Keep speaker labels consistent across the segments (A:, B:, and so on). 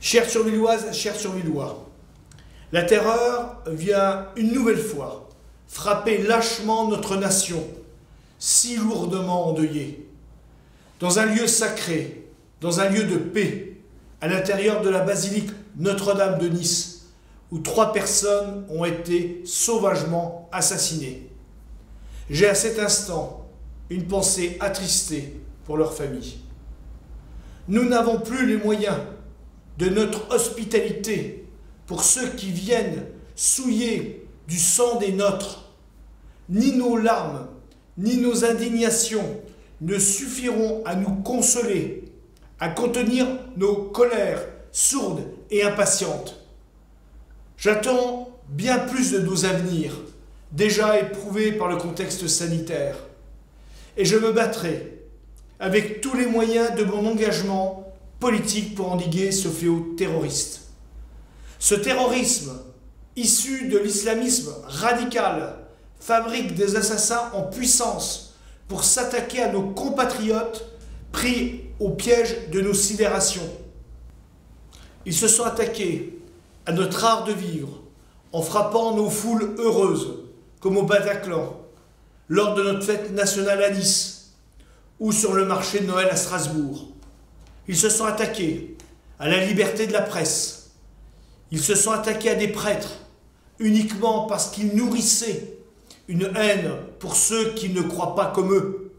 A: Chères Survilloises, chers Survillois, la terreur vient une nouvelle fois frapper lâchement notre nation, si lourdement endeuillée. Dans un lieu sacré, dans un lieu de paix, à l'intérieur de la basilique Notre-Dame de Nice, où 3 personnes ont été sauvagement assassinées. J'ai à cet instant une pensée attristée pour leurs familles. Nous n'avons plus les moyens de notre hospitalité pour ceux qui viennent souiller du sang des nôtres. Ni nos larmes, ni nos indignations ne suffiront à nous consoler, à contenir nos colères sourdes et impatientes. J'attends bien plus de nos avenirs, déjà éprouvés par le contexte sanitaire, et je me battrai avec tous les moyens de mon engagement politique pour endiguer ce fléau terroriste. Ce terrorisme, issu de l'islamisme radical, fabrique des assassins en puissance pour s'attaquer à nos compatriotes pris au piège de nos sidérations. Ils se sont attaqués à notre art de vivre en frappant nos foules heureuses, comme au Bataclan, lors de notre fête nationale à Nice ou sur le marché de Noël à Strasbourg. Ils se sont attaqués à la liberté de la presse. Ils se sont attaqués à des prêtres uniquement parce qu'ils nourrissaient une haine pour ceux qui ne croient pas comme eux.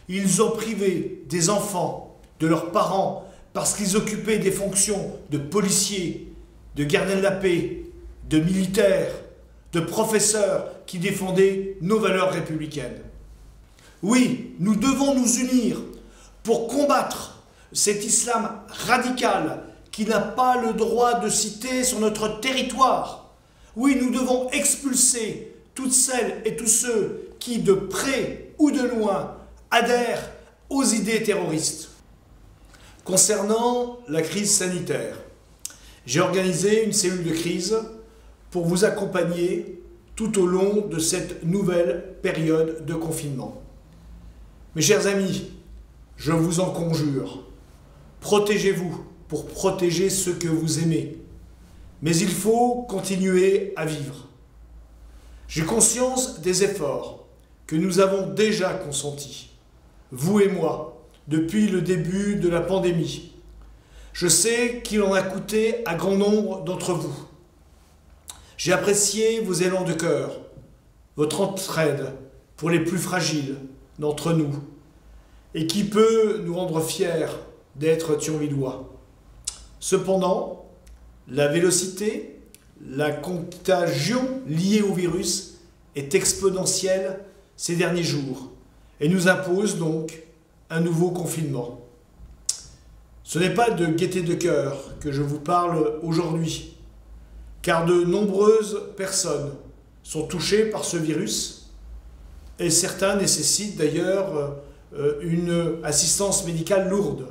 A: Ils ont privé des enfants de leurs parents parce qu'ils occupaient des fonctions de policiers, de gardiens de la paix, de militaires, de professeurs qui défendaient nos valeurs républicaines. Oui, nous devons nous unir pour combattre cet islam radical qui n'a pas le droit de citer sur notre territoire. Oui, nous devons expulser toutes celles et tous ceux qui, de près ou de loin, adhèrent aux idées terroristes. Concernant la crise sanitaire, j'ai organisé une cellule de crise pour vous accompagner tout au long de cette nouvelle période de confinement. Mes chers amis, je vous en conjure, protégez-vous pour protéger ceux que vous aimez. Mais il faut continuer à vivre. J'ai conscience des efforts que nous avons déjà consentis, vous et moi, depuis le début de la pandémie. Je sais qu'il en a coûté à grand nombre d'entre vous. J'ai apprécié vos élans de cœur, votre entraide pour les plus fragiles d'entre nous, et qui peut nous rendre fiers d'être Thionvillois. Cependant, la vélocité, la contagion liée au virus est exponentielle ces derniers jours et nous impose donc un nouveau confinement. Ce n'est pas de gaieté de cœur que je vous parle aujourd'hui, car de nombreuses personnes sont touchées par ce virus et certains nécessitent d'ailleurs une assistance médicale lourde.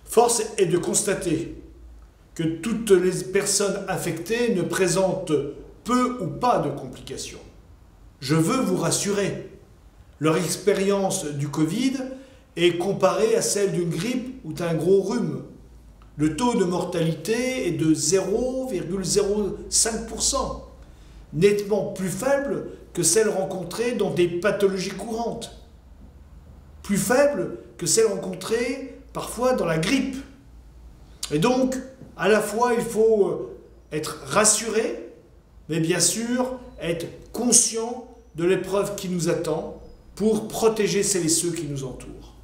A: Force est de constater que toutes les personnes affectées ne présentent peu ou pas de complications. Je veux vous rassurer, leur expérience du Covid est comparée à celle d'une grippe ou d'un gros rhume. Le taux de mortalité est de 0,05%, nettement plus faible que celle rencontrée dans des pathologies courantes, plus faible que celle rencontrée parfois dans la grippe. Et donc, à la fois, il faut être rassuré, mais bien sûr, être conscient de l'épreuve qui nous attend pour protéger celles et ceux qui nous entourent.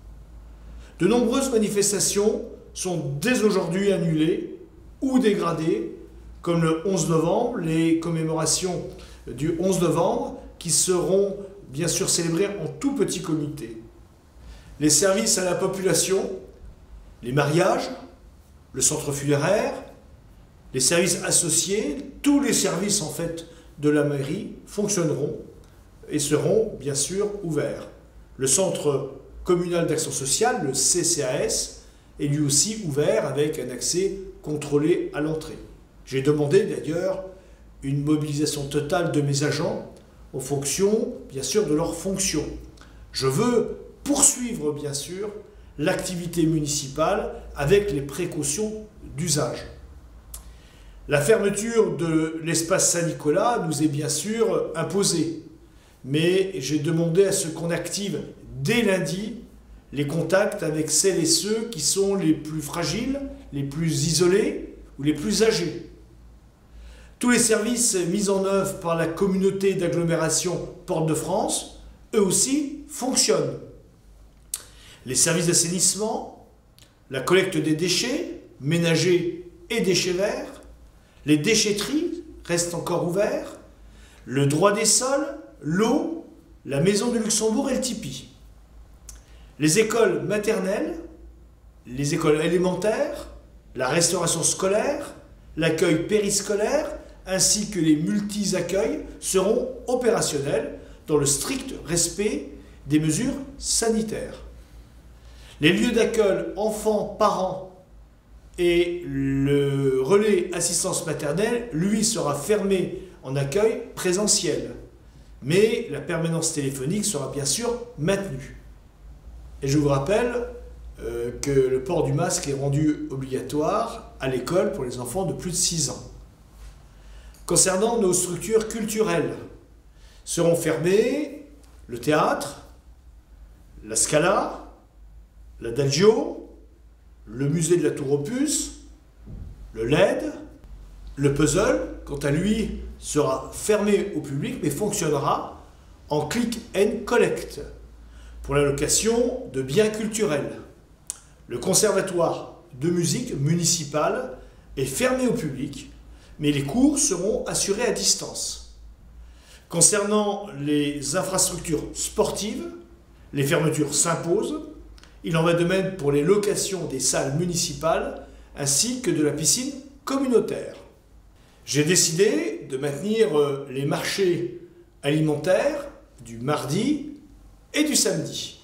A: De nombreuses manifestations sont dès aujourd'hui annulées ou dégradées, comme le 11 novembre, les commémorations du 11 novembre, qui seront bien sûr célébrées en tout petit comité. Les services à la population, les mariages, le centre funéraire, les services associés, tous les services en fait de la mairie fonctionneront et seront bien sûr ouverts. Le centre communal d'action sociale, le CCAS, est lui aussi ouvert avec un accès contrôlé à l'entrée. J'ai demandé d'ailleurs une mobilisation totale de mes agents en fonction bien sûr de leurs fonctions. Je veux poursuivre bien sûr l'activité municipale avec les précautions d'usage. La fermeture de l'espace Saint-Nicolas nous est bien sûr imposée, mais j'ai demandé à ce qu'on active dès lundi les contacts avec celles et ceux qui sont les plus fragiles, les plus isolés ou les plus âgés. Tous les services mis en œuvre par la communauté d'agglomération Porte de France, eux aussi, fonctionnent. Les services d'assainissement, la collecte des déchets, ménagers et déchets verts, les déchetteries restent encore ouverts, le droit des sols, l'eau, la maison de Luxembourg et le Tipeee. Les écoles maternelles, les écoles élémentaires, la restauration scolaire, l'accueil périscolaire, ainsi que les multi-accueils seront opérationnels dans le strict respect des mesures sanitaires. Les lieux d'accueil enfants, parents et le relais assistance maternelle, lui, sera fermé en accueil présentiel. Mais la permanence téléphonique sera bien sûr maintenue. Et je vous rappelle que le port du masque est rendu obligatoire à l'école pour les enfants de plus de 6 ans. Concernant nos structures culturelles, seront fermées le théâtre, la Scala, l'Adagio, le musée de la Tour aux Puces, le LED, le Puzzle, quant à lui, sera fermé au public mais fonctionnera en click and collect pour la location de biens culturels. Le conservatoire de musique municipal est fermé au public, mais les cours seront assurés à distance. Concernant les infrastructures sportives, les fermetures s'imposent. Il en va de même pour les locations des salles municipales ainsi que de la piscine communautaire. J'ai décidé de maintenir les marchés alimentaires du mardi et du samedi.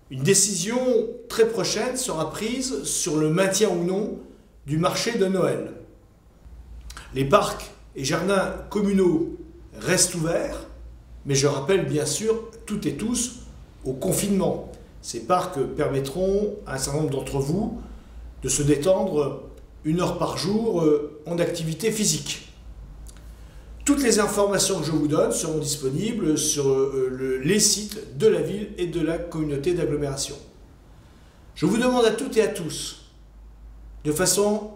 A: Une décision très prochaine sera prise sur le maintien ou non du marché de Noël. Les parcs et jardins communaux restent ouverts, mais je rappelle bien sûr toutes et tous au confinement. Ces parcs permettront à un certain nombre d'entre vous de se détendre 1 heure par jour en activité physique. Toutes les informations que je vous donne seront disponibles sur les sites de la ville et de la communauté d'agglomération. Je vous demande à toutes et à tous, de façon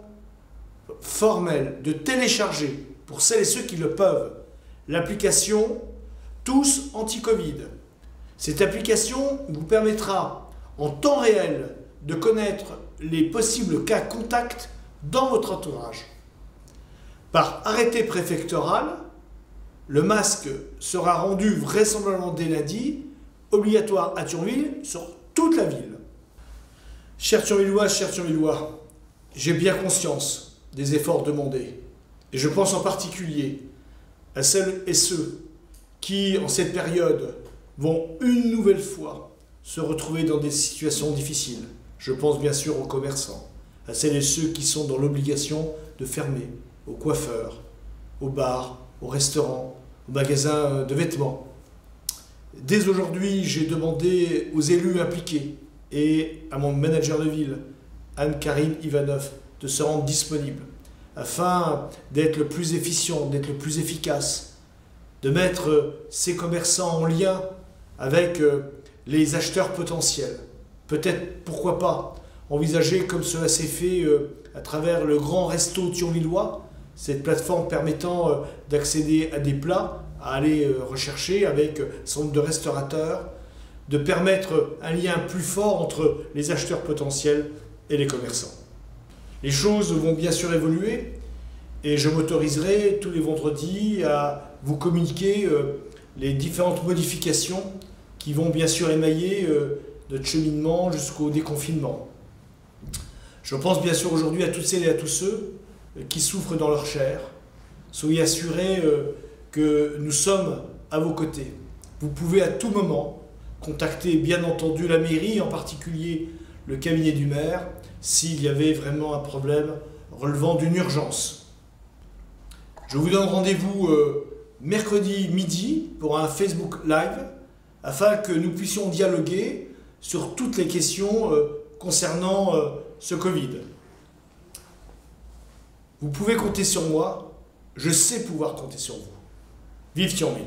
A: formelle, de télécharger, pour celles et ceux qui le peuvent, l'application Tous Anti-Covid. Cette application vous permettra en temps réel de connaître les possibles cas contacts dans votre entourage. Par arrêté préfectoral, le masque sera rendu vraisemblablement dès lundi, obligatoire à Thionville sur toute la ville. Chers Thionvilloises, chers Thionvillois, j'ai bien conscience des efforts demandés. Et je pense en particulier à celles et ceux qui, en cette période, vont une nouvelle fois se retrouver dans des situations difficiles. Je pense bien sûr aux commerçants, à celles et ceux qui sont dans l'obligation de fermer, aux coiffeurs, aux bars, aux restaurants, aux magasins de vêtements. Dès aujourd'hui, j'ai demandé aux élus impliqués et à mon manager de ville, Anne-Karine Ivanov, de se rendre disponible afin d'être le plus efficient, d'être le plus efficace, de mettre ces commerçants en lien avec les acheteurs potentiels. Peut-être, pourquoi pas, envisager comme cela s'est fait à travers le Grand Resto Thionvillois, cette plateforme permettant d'accéder à des plats, à aller rechercher avec un certain nombre de restaurateurs, de permettre un lien plus fort entre les acheteurs potentiels et les commerçants. Les choses vont bien sûr évoluer et je m'autoriserai tous les vendredis à vous communiquer les différentes modifications qui vont bien sûr émailler notre cheminement jusqu'au déconfinement. Je pense bien sûr aujourd'hui à toutes celles et à tous ceux qui souffrent dans leur chair. Soyez assurés que nous sommes à vos côtés. Vous pouvez à tout moment contacter bien entendu la mairie, en particulier le cabinet du maire, s'il y avait vraiment un problème relevant d'une urgence. Je vous donne rendez-vous mercredi midi pour un Facebook Live afin que nous puissions dialoguer sur toutes les questions concernant ce Covid. Vous pouvez compter sur moi, je sais pouvoir compter sur vous. Vive Thionville!